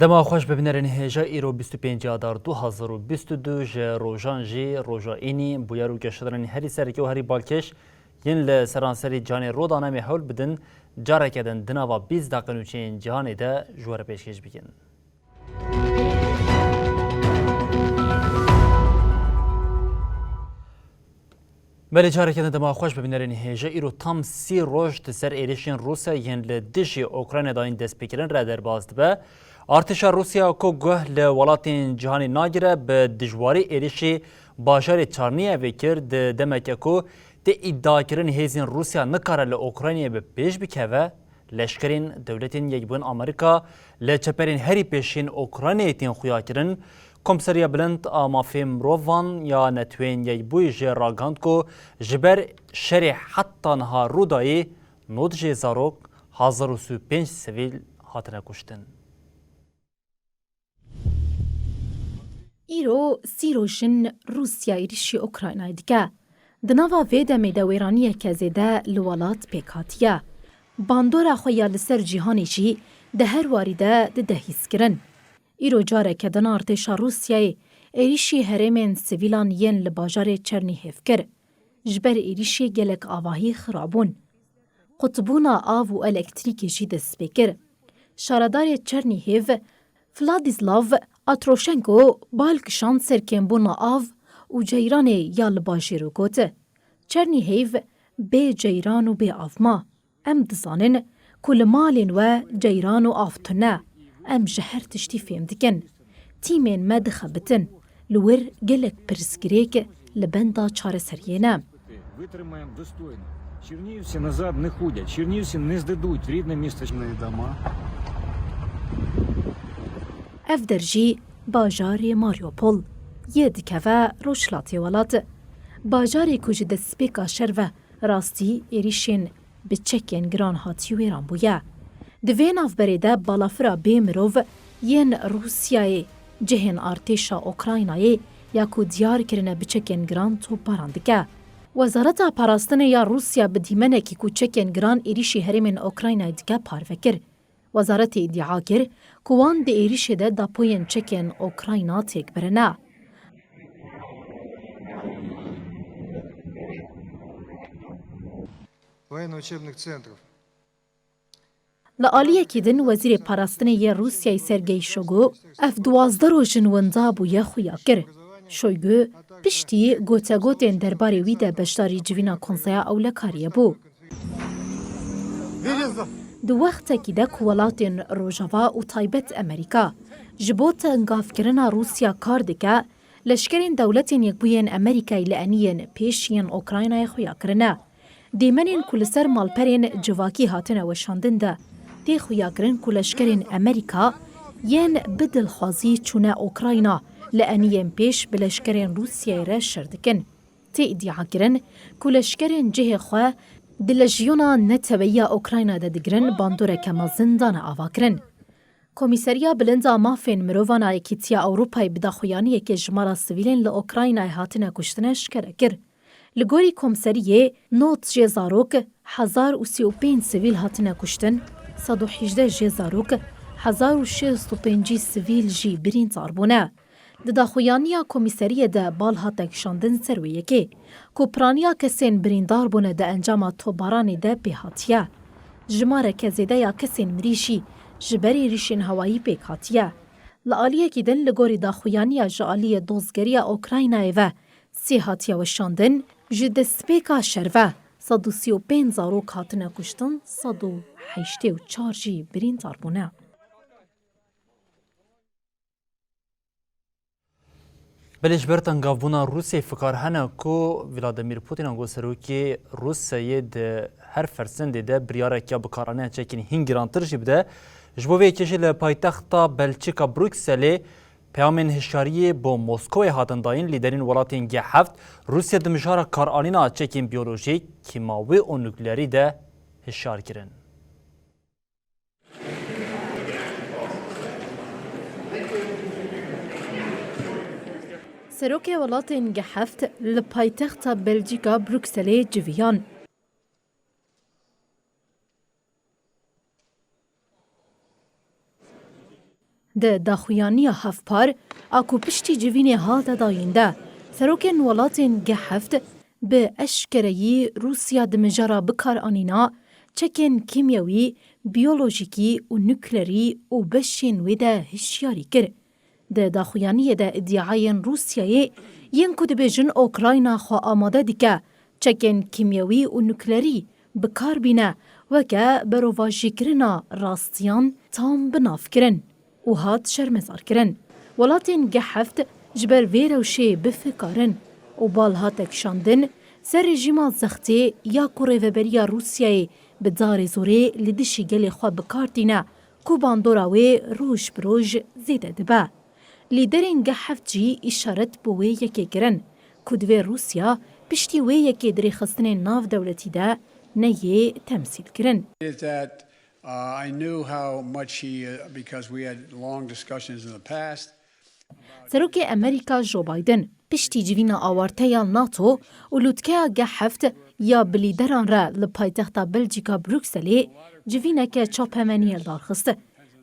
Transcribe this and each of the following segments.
دما خوش ببینرین هجا ایرو 25 آذر 2022 ج روزان جی روزا اینی بویارو گشترن هری سرکی و هری بالکش ین لسرانسری جان رودانه محول بدن جاره کدن دناوا 20 دقیقه چین جهان ده جوار پیشکش بکن. بله جاره کدن دما خوش ببینرین هجا ایرو تام 30 روز تسر ایریشین روسا ین لدشی اوکراین داین دست بکرن را در بازد به ارتشا روسیا کو گه ل ولاتین جهانی ناگره به دجواری ایریشی باشار چارنیه وکرد دمکه کو ده ادعا کرن هیزین روسیا نکاره ل اوکراینیه به پیش بکوه لشکرین دولتین یکبون آمریکا لچپرین هری پیشین اوکراینیه تین خویا کرن کمسریا بلند آمافیم روان یا نتوین یکبوی جه راگاند کو جبر شرح حتی نها رودایی نود جه زاروک 1035 سویل هاتنه کشتن. ایرو سیروشن روسیا ایریشی اوکراینای دیگه. دناوا ویده میده ویرانیه که زیده لولات پیکاتیه. باندورا خویا لسر جیهانی جی ده هر واریده ده دهیز کرن. ایرو جاره که دن ارتشا روسیای ایریشی هرمین سویلان ین لباجار چرنیهف کر. جبر ایریشی گلک آواهی خرابون. قطبونا آو و الکتریکی جی دست بکر. شاردار چرنیهف فلادیسلاو اتروشنکو بالکشان سرکمبونا آو و جیران یال باشی رو گوته. چرنیهیو به جیران و به آفما. ام دزانن کل مالین و جیران و آفتونه. ام جهر تشتی فیم دکن. تیمین مدخبتن. لور گلک پرسگریک لبندا چار سریینه. Витримаємо достойно. Чернігівці назад не ходять. Чернігівці не здадуть рідне місто. Дома. اف درجی باجار ماریوپول یه دکوه روشلاتی ولات. باجاری کج دسپیکا شروه راستی ایریشین به چکین گران هاتی ویران بویه. دوین آف بریده بالافرا بیمروف ین روسیای جهن ارتشا اوکراینای یا کو دیار کرنه به چکین گران تو پاراندگه. وزارت پاراستن یا روسیا به دیمنه که کو چکین گران ایریشی هرمین اوکراینای دیگه پاروکر. وزارت ادعا کر کوان ده ایریش ده دا پوین چکن اوکراینا تک برنه. военно-учебных центров. لآلیه که دن وزیر پاراستنه ی روسیای سرگی شوگو اف 12 روژن وندا بویه خویا کر. شوگو پشتی گوته گوتین درباره ویده بشتاری جوینا کنسیا اولکاریه بو. دو وقت که ده کولاتین روژاوا و تایبت امریکا جبوت انگاف کرنا روسیا کار دکه لشکرین دولتین یک بوین امریکای لعنین پیشین اوکراینای خویا کرنه. دیمنین کلسر مالپرین جواکی هاتنه وشاندن ده. دی خویا کرن کلشکرین امریکا ین بدل خوازی چونه اوکراینا لعنین پیش بلشکرین روسیای را شردکن. تی ادعا کرن کلشکرین جه خواه دلجیونا نتویا اوکراینا ده دگرن باندوره کما زندان آوا کرن. کمیسریا بلندا مافین مرووانا یکیتیا اوروپای بداخویانی که جمارا سویلین لأوکراینای هاتنه کشتنش کرکر. لگوری کمسریه نوت جزاروک 1035 سویل هاتنه کشتن 118 جزاروک 1065 سویل جی برین زاربونه. دداخویانیا کمیسریه ده بال هاتک شاندن سرویه که کوپرانیا کسین بریندار بونه ده انجام توبارانی ده پیهاتیه. جماره که زیده یا کسین مریشی جبری ریشین هوایی پیک هاتیه. لآلیه که دن لگوری داخویانیا جالی دوزگری اوکراینای و سی هاتیه و شاندن جد سپیکا شروه 135 زاروک هاتنه کشتن 184 جی بریندار بونه. بلش برتن گاوبونا روسیه فکر هنه کو ولادیمیر پوتین انگو سروکی روسیه ده هر فرسنده ده بریاره که بکارانه چکینی هنگرانتر جی بده جبوی کشی لپایتختا بلچیکا بروکسلی پیامین هشیاری با مسکو هاتن داین لیدرین ولاتین G7 روسیا دمجارا کارآلینا چکین بیولوژیک کیماوی و نوکلری ده هشیار کرن. سروک ولاتین G7 لپایتختا بلژیکا بروکسلی جویان. ده داخویانی هفپار اکو پشتی جوین حال داینده سروکن ولاتین G7 به اشکرایی روسیا دمجارا بکار آنینا چکن کیمیاوی، بیولوژیکی و نوکلری و بشین ویده هشیاری کر. ده داخویانی ده ادعاین روسیای ین کد بیجن اوکراینا خوا آماده دیگه چکن کیمیاوی و نوکلری بکار بینه وکه برواجی کرنا راستیان تام بناف کرن. و هات شرمزار کرن. ولاتین G7 جبر ویروشی بفکارن و بال هاتک شاندن سر رژیما زختی یا کوریوبریا روسیای به دار زوره لدشی گلی خواه بکارتینه کو باندوراوی روش بروش زیده دبه. لیدرین G7 جی اشارت بوی یکی گرن کدوی روسیا پشتی وی یکی دری خستن ناف دولتی ده نیه تمثیل کرن. I knew how much because we had long discussions in the past. سروک امریکا جو بایدن پشتی جوینا آوارته یا ناتو و لوتکه G7 یا بلیدران را لپایتختا بلژیکا بروکسلی جوینا که چاپمنی دارخست.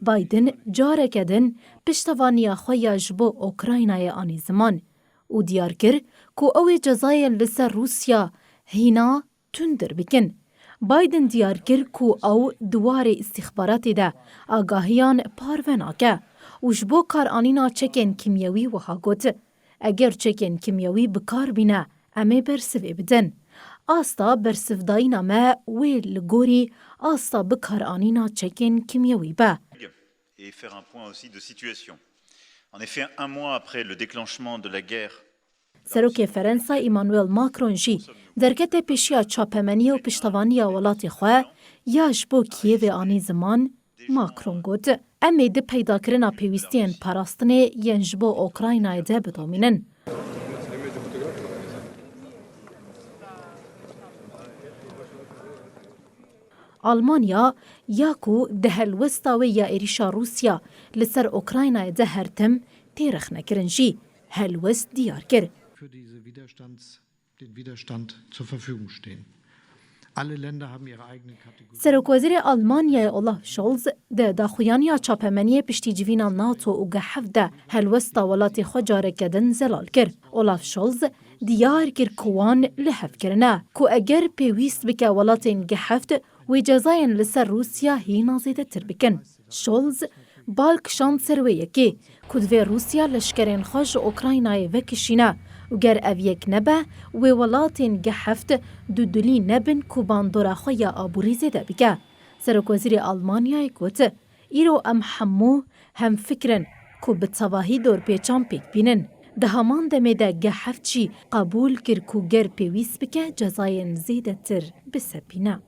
بایدن جاره کدن پشتوانی خویا جبو اوکراینای آنی زمان و دیار کر که اوی جزای لسر روسیا هینا تندر بکن. بایدن دیار کر که او دوار استخبارات ده آگاهیان پارواناکه و جبو کار آنینا چکن کیمیاوی و هاگوت. اگر چکن کیمیاوی بکار بینه امه برسوی بدن. آستا برسف داینا ما ویل گوری آستا بکار آنینا چکن کیمیاوی با. Et faire un point aussi de situation. En effet, un mois après le déclenchement de la guerre, سروک فرانسا ایمانوئل ماکرون جی درکت پیشیا چاپمنی و پشتوانی ولاتی خواه یاش بو کیو آنی زمان ماکرون گود امی ده پیدا کرنا پیوستین پاراستنه ینج بو اوکراینای ده بدومینن. آلمانیا یاکو ده هلوستاوی یا ایریشا روسیا لسر اوکراینای ده هرتم تیرخ نکرن جی هلوست دیار کر. für den Widerstand zur Verfügung stehen. Alle Länder haben ihre eigenen Kategorien. سروک وزیر آلمانیا اولاف شولز ده داخویانی چاپمنی پشتی جوینا ناتو و G7 ده هلوستا ولاتی خو جاره کدن زلال کر. اولاف شولز دیار کر کوان لحف کرنه کو اگر پیویست بکه ولاتین G7 و جزاین لسر روسیا هینا زیده تر بکن. شولز بالک شان سروی یکی کدوی روسیا لشکرین خوش اوکراینای وکشینه و گر اویک نبه و ولاتین G7 دودولی نبن کو باندورا خویا آبوری زیده بگه. سروک وزیر آلمانیای گوته ایرو ام همو هم فکرن کو بتواهی دور پیچان پیک بینن. ده همان دمه ده G7 چی قبول کر کو گر پیویس بکه جزاین زیده تر بسپینه.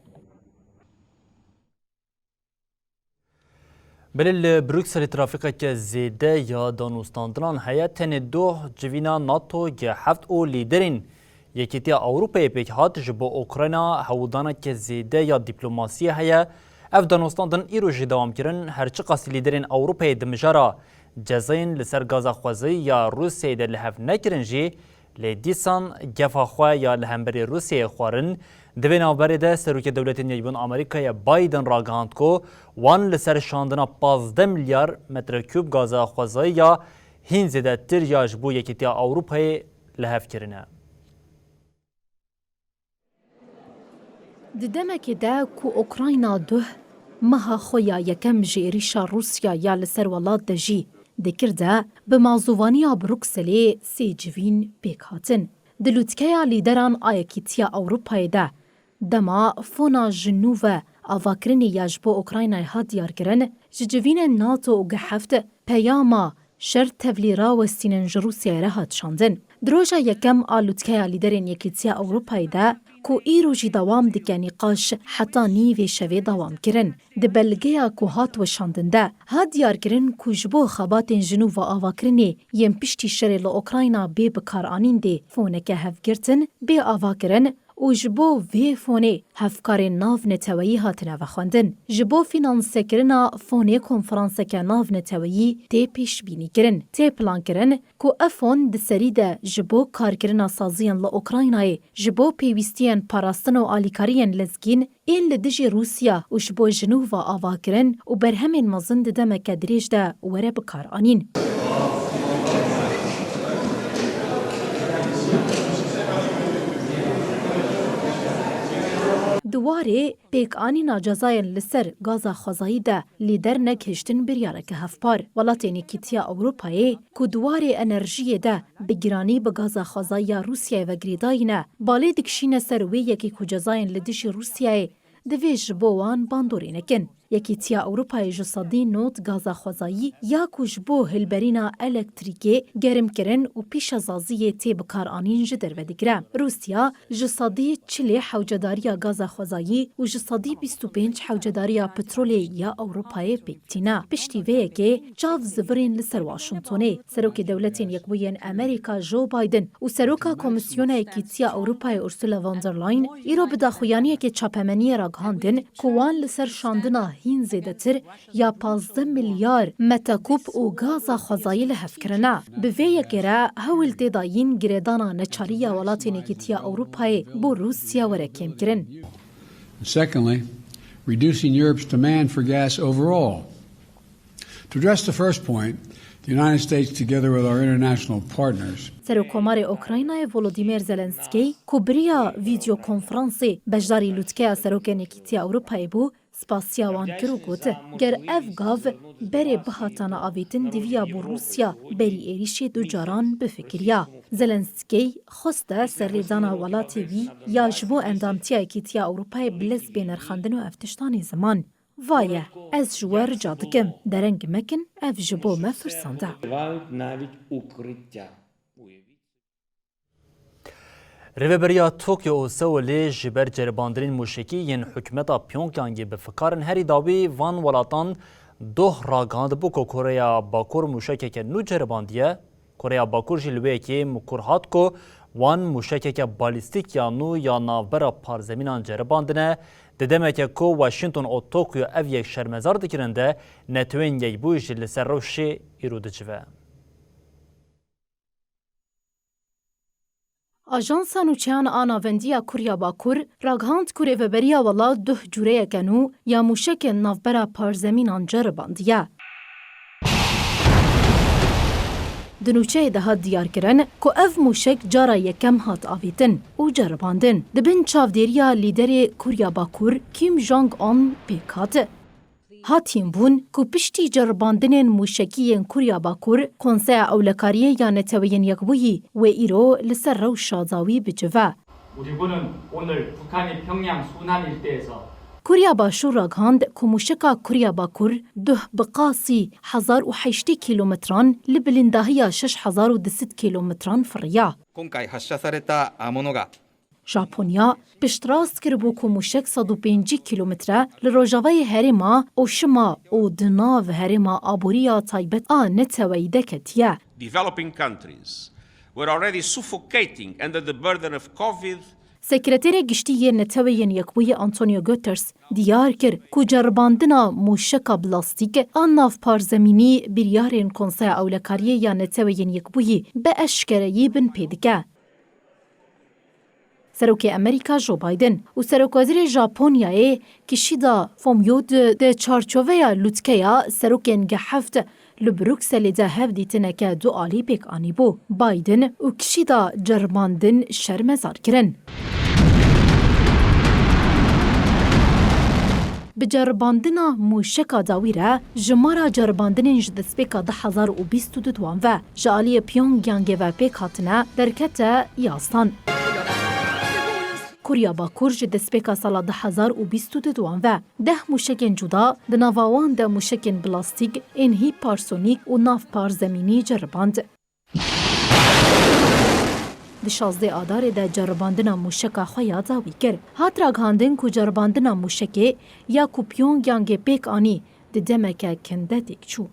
بل بروکسل ترافیقه که زیده یا دانوستاندران هیئت دو جوینا ناتو G7 و لیدرین یکیتی اروپای پیک هات جبو اوکراینا هودانا که زیده یا دیپلوماسی هیا اف دانوستاندن ایرو جی دوام کرن هرچی قاسی لیدرین اروپای دمجارا جزاین لسر گازا خوازی یا روسیه ده لحف نکرن جی لیدیسان گفا خواه یا لحنبری روسیه خوارن دوی نوبری ده سروک دولت نیبون آمریکای بایدن را گهاند کو وان لسر شاندنا 15 میلیارد متر کوب گازا خوازی یا هین زیده تر یا جبو یکیتی اروپای لحف کرنه. ددمك دا كو أوكراينا ده مها خويا يكم جي ريشا روسيا يا لسر ولاد دجي دكر دا بمازوانيا بروكسلي سي جوين بيك هاتن دلوتكيا ليدران آيكيتيا أوروباي دا دما فونا جنوفا أفاكريني ياجبو أوكراينا هاديار كرن ججوين ناتو و G7 بياما شر تفليرا وستينن جروسيا رهات شاندن دروجا يكم آلوتكيا ليدرين يكيتيا أوروباي دا کو ایرو جی دوام دکه نیقاش حتا نیوی شوی دوام کرن. ده بلگه کو هات وشاندنده ها دیار کرن کو جبو خباتین جنو و آواکرنی یم پشتی شر لأوکراینا بی بکار آنین ده فونکه هفگرتن بی آواکرن و جبو وی فونه هفکار ناو نتویی هاتنه و خواندن. جبو فینانسه کرنا فونه کنفرانسه که ناو نتویی تی پیش بینی کرن. تی پلان کرن که افون دسری ده جبو کار کرنا سازیان لأوکراینای جبو پیوستیان پاراستن و آلیکاریان لزگین این لدجی روسیا و جبو جنو و آوا کرن و برهمین مزند دمک دریج ده وره بکار آنین. دواره پیک آنینا جزاین لسر گازا خوزایی ده لیدر نکشتن بریارک هفپار ولاتینی کیتیا اوروپایی که دواره انرژی ده بگرانی به گازا خوزایی روسیای و گریداینه بالی دکشین سروی یکی که جزاین لدیش روسیای دویج بوان باندوری نکن. یکی تیا اوروپای جسادی نوت گازا خوزایی یا کش بو هلبرینا الکتریکی گرم کرن و پیش زازی تی بکار آنین جدر و دیگره. روسیا جسادی 40 حوجداری گازا خوزایی و جسادی 25 حوجداری پترولی یا اوروپای پیکتینا. پشتی ویه که چاو زورین لسر واشنطونه. سروک دولتین یکوین امریکا جو بایدن و سروکا کمیسیون یکی تیا اوروپای ارسولا واندرلاین ایرو بداخویانی که چاپمنی را گهاندن کوان لسر شاندنا هین زیده تر یا 15 میلیار متکوب و گازا خوزایی لحف کرنا. به وی گره هول تداین گردانا نچاریا ولاتین یکیتیا اوروپای بو روسیا وره کم کرن. Secondly, reducing Europe's demand for gas overall. To address the first point, the United States, together with our international partners, سروکومار اوکراینای ولودیمیر زلنسکی کوبریا ویدیو کنفرانسی بجداری لوتکه سروک نکیتیا اوروپای بو سپاسیا وان کرو گوته گر اف گاو بری بهاتانا آویتن دیویا بو روسیا بری ایریشی دو جاران بفکریا. زلنسکی خوسته سرریدانا ولاتی وی یا جبو اندامتیا کیتیا اوروپای بلز بینرخاندن و افتشتانی زمان. وایه از جوار جادکم درنگ مکن اف جبو مفرسانده. Rêveberiya Tokyo û Seulê ji ber ceribandinên mûşekî yên hikûmeta Pyongyangê bi fikarin herî dawî van welatan doh ragihand ku Koreya Bakur mûşekeke nû ceribandiye. Koreya Bakur jî li wê yekê mikur hat ku wan mûşekeke balîstîk ya nû ya navbera parzemînan ceribandine. Di demeke ku Washington û Tokyo ev yek şermezar dikirin de netewên yekbûyî jî li ser rewşê îro dicive. آژانسا نوچیان آناوندیا کوریا باکور راگهاند کوری وبریا ولا ده جوره کنو یا موشک نافبرا پارزمینان جرباندیه. دنوچه ده دیار کرن که اف موشک جارا یکم هات آویتن و جرباندن. دبن چاودیریا لیدر کوریا باکور کیم جانگ آن پیکات. هاتیم بون که پشتی جرباندنین موشکیین کوریا باکور کنسه اولکاریه یا نتوین یکبویی و ایرو لسر رو شازاوی بجوه. کوریا باشور راگهاند که موشکا کوریا باکور ده بقاسی 1008 کیلومتران لبلندهی 6200 کیلومتران فریا. ژاپنیا پشتراست کربو که موشک 105 کیلومتره لروجاوی هریما او شما او دناو هریما آبوریا تایبت آن نتویده کتیه. Developing countries were already suffocating under the burden of COVID. سکرتیر گشتی نتوین یکوی آنتونیو گوترس دیار کر که جرباندنا موشک بلاستیک آن ناف پارزمینی بریارین کنسه اولکاریه یا نتوین یکوی به اشکرهی بن پیدکه. سروک امریکا جو بایدن و سروک وزیر ژاپنیای کشیدا فومیو ده چارچوبه لوتکیا سروک انگهفت لبروکسل ده هفدیتنه که دو آلی پیک آنی بو. بایدن و کشیدا جرماندن شرمزار کرن. بجرباندنا موشکا داویره جمارا جرباندنین جدسپیکا 2022 و جالی پیونگیانگ و پیک هاتنه درکت یاستان. کوریا باکور جد سپیکا سال 2022 و 10 موشکین جدا دناوان ده موشکین بلاستیک انهی پارسونیک و ناف پارزمینی جرباند. Di 16 Adarê de ceribandina mûşeka xwe ya dawî kir. Hat ragihandin ku ceribandina mûşekê ya ku Pyongyangê pêk anî di demeke kinde têk çû.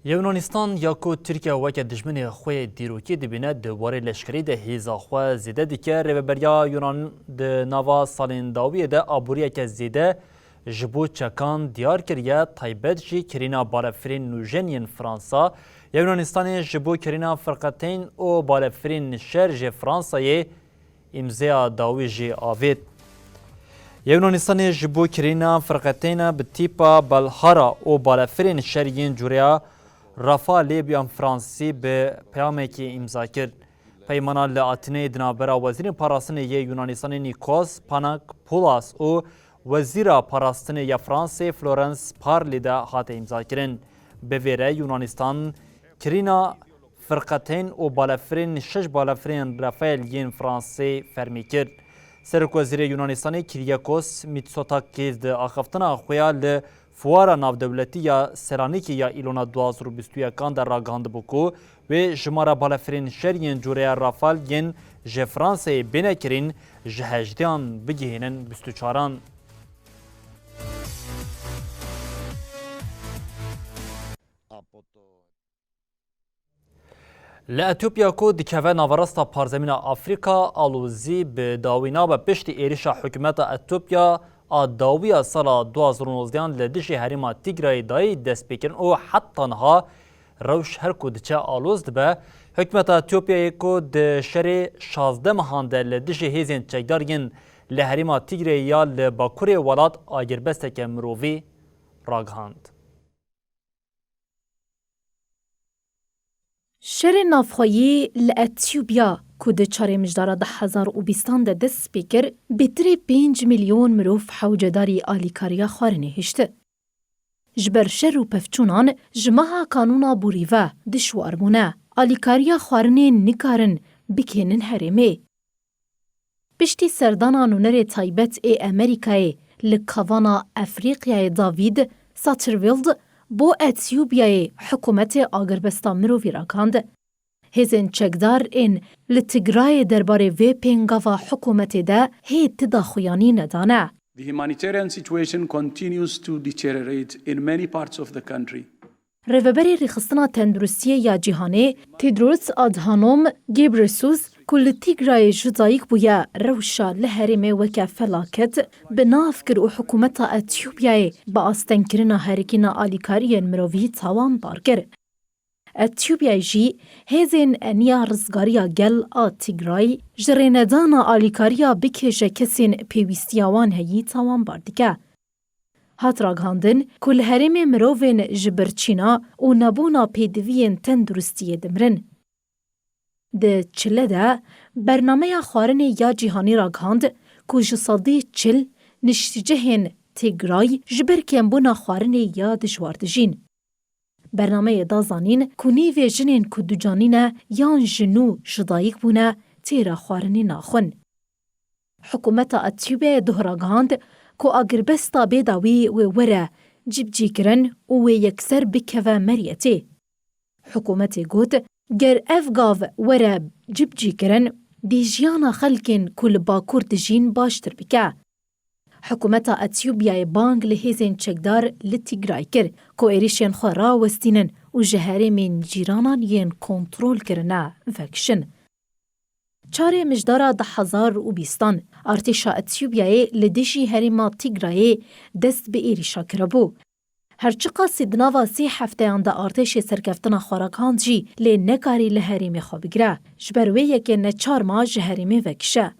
Yunanistan ya ku Tirkiye weke dijminê xwe dîrokî dibîne di warê leşkerî de hêza xwe zêde dike. Rêveberiya Yunan di nava salên dawiyê de aboriyeke zêde ji bo çekan diyar kiriye, taybet jî kirîna balafirên nûjen yên Fransa. Yunanistanê ji bo kirîna firqeteyên û balafirên şer ji Fransayê îmzaya dawî jî avêt. Yunanistanê ji bo kirîna firqeteyna bi tîpa Belhara û balafirên şer yên cureya Rafa Lêbiyan Fransî bi peyamekî îmza kir. Peymana li Atinê di navbera Wezîrên Parastinê yê Yunanistanê Nikos Panagopoulos û Wezîra Parastinê ya Fransê Florence Parly de hate îmzakirin. Bi vê re Yunanistan kirîna firqeteyên û balafirên şeş balafirên Rafael yên Fransê fermî kir. Serokvezîrê Yunanistanê Kyriakos Mitsotakis di axaftina xwe ya li fuara navdewletî ya Selanikê ya îlona 2021 de ragihand ku wê jimara balafirên şer yên cureya Rafael yên ji Fransayê bênekirin ji 18 bigihînin 24. Li Etiyopya ku dikeve navarasta parzemîna Afrika alozî bi dawîna be piştî êrişa hikûmeta Etiyopya a dawiya sala 2019 li dijî herêma Tigrayê dayî destpêkirin û heta niha rewş her ku diçe aloz dibe. Hikûmeta Etiyopyayê ku di şerê 16 mehan de li dijî hêzên çekdar yên li herêma Tigrayê ya li bakurê welat agîrbesteke mirovî ragihand. Şerê navxweyî li Etiyopya ku di çarê mijdara 2020 de dest pê kir, bêtirî 5 milyon mirov hewcedarî alîkariya xwarinê hişti. Ji ber şer û pevçûnan ji meha kanûna borîve dişwarbûne, alîkariya xwarinê nikarin bikênin herêmê. Piştî serdana nûnerê taybet ê Amerîkayê li kavana Efrîqyayê David Satterfield bo Etiyopyayê hikûmetê agîrbesta mirovî rakand. Hêzên çekdar ên li Tigrayê derbarê vê pêngava hikûmetê de hê tida xuyanî nedane. The humanitarian situation continues to deteriorate in many parts of the country. Rêveberê Rêxistina Tenduristiyê ya Cîhanê, Tedros Adhanom Ghebreyesus, ku li Tigrayê ji dayîk bûye rewşa li herêmê weke felaket, bi nav kir û hikûmeta Etiyopyayê bi astengkirina herêkîna alîkariyên mirovî tawan bar kir. Etiyopyayê jî hêzên eniya rizgariya gel a Tigray ji rênedana alîkariya bikêje kesên pêwîstiya wan heyî tawan bar dike. Hat ragihandin ku li herêmê mirovên ji birçîna û nebûna pêdiviyên tenduristiyê dimirin. Di Çile de bernameya xwarinê ya cîhanî ragihand ku ji sedî çil niştîcehên Tigray ji ber kêmbûna xwarinê ya dijwar dijîn. Bernameyê da zanîn ku nîvê jinên ku ducanîne yan ji nû ji dayîk bûne têra xwarinê naxwin. Hikûmeta Etiyopyayê ragihand ku agîrbesta bêdawî wê were cibcîkirin û wê yekser bikeve meriyetê. Hikûmetê got, ger ev gav were cibcîkirin, dê jiyana xelkên ku li bakur dijîn baştir bike. Hikûmeta Etiyopyayê bang li hêzên çekdar li Tigray kir ku êrişên xwe rawestînin û ji herêmên cîranan yên kontrol kirine vekişin. Çarê mijdara 2020 artêşa Etiyopyayê li dijî herêma Tigrayê dest bi êrişa kiribû. Herçi qasî di nava sê hefteyan de artêşê serkeftina xwe rakand jî lê nekarî li herêmê xwe bigire, ji ber wê yekê neçarma ji herêmê vekişe.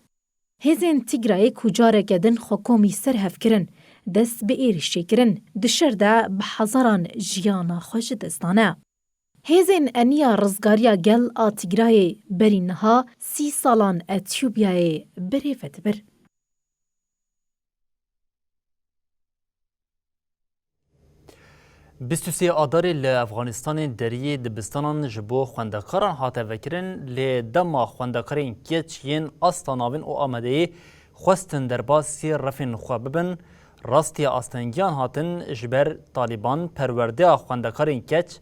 Hêzên Tigrayê ku careke din xwe komî serhevkirin, dest bi êrişê kirin, di şer de bi hezaran jiyana xwe ji dest dane. Hêzên eniya rizgariya gel a Tigrayê berî niha 30 salan Etiyopyayê birê vedibir. Bîstûsê Adarê li Efxanistanê deriyê dibistanan ji bo xwendekaran hate vekirin lê dema xwendekarên keç yên asta navîn û Amedeyê xwestin derbasî refên xwe bibin, rastiya astengiyan hatin ji ber Talîban perwerdeya xwendekarên keç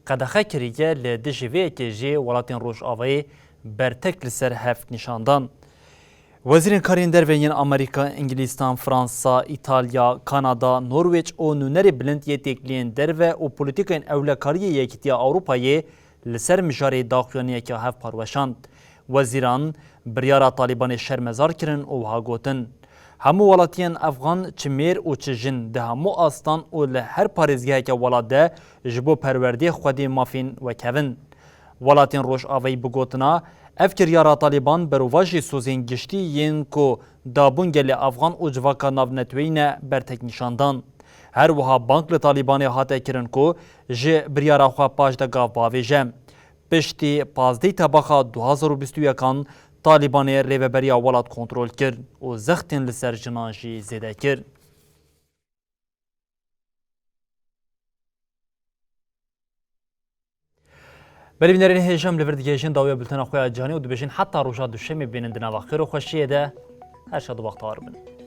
قدخه کریه لدجوی که جی ولاتین روجاوی برتک لسر هفت نشاندان. وزیر کارین دروین امریکا، انگلیستان، فرانسا، ایتالیا، کانادا، نروژ و نونری بلند یتکلین درو و پولیتیکین اولکاری یکیتیا اروپایی لسر مجاری داخلیه که هفت پروشاند. وزیران بریارا طالبان شرمزار کرن و هاگوتن. همو ولاتین افغان چمیر و چجن ده همو آستان و لهر پارێزگەیەکە وڵات ده ji bo perwerdê xwedê mafên wekevin. Welatên Rojavayî bigotina ev kiryara Talîban berova jî sozên giştî yên ku dabûn gelê Afgan û civaka navnetweyî ne bertek nîşandan. Her wiha bank li Talîbanê hate kirin ku ji biryara xwe paş de gav bavêje. Piştî pazdeyî tebaxa 2021 Talîbanê rêveberiya welat kontrol kir û zextên li ser jinan jî zêde kir. Belîbînerên hêjem li vir digihêjin dawiya bültena xwe ya canî û dibêjin heta roja duşemê bênin di nava xêr û xweşiyê de her şad û baxtewar bin.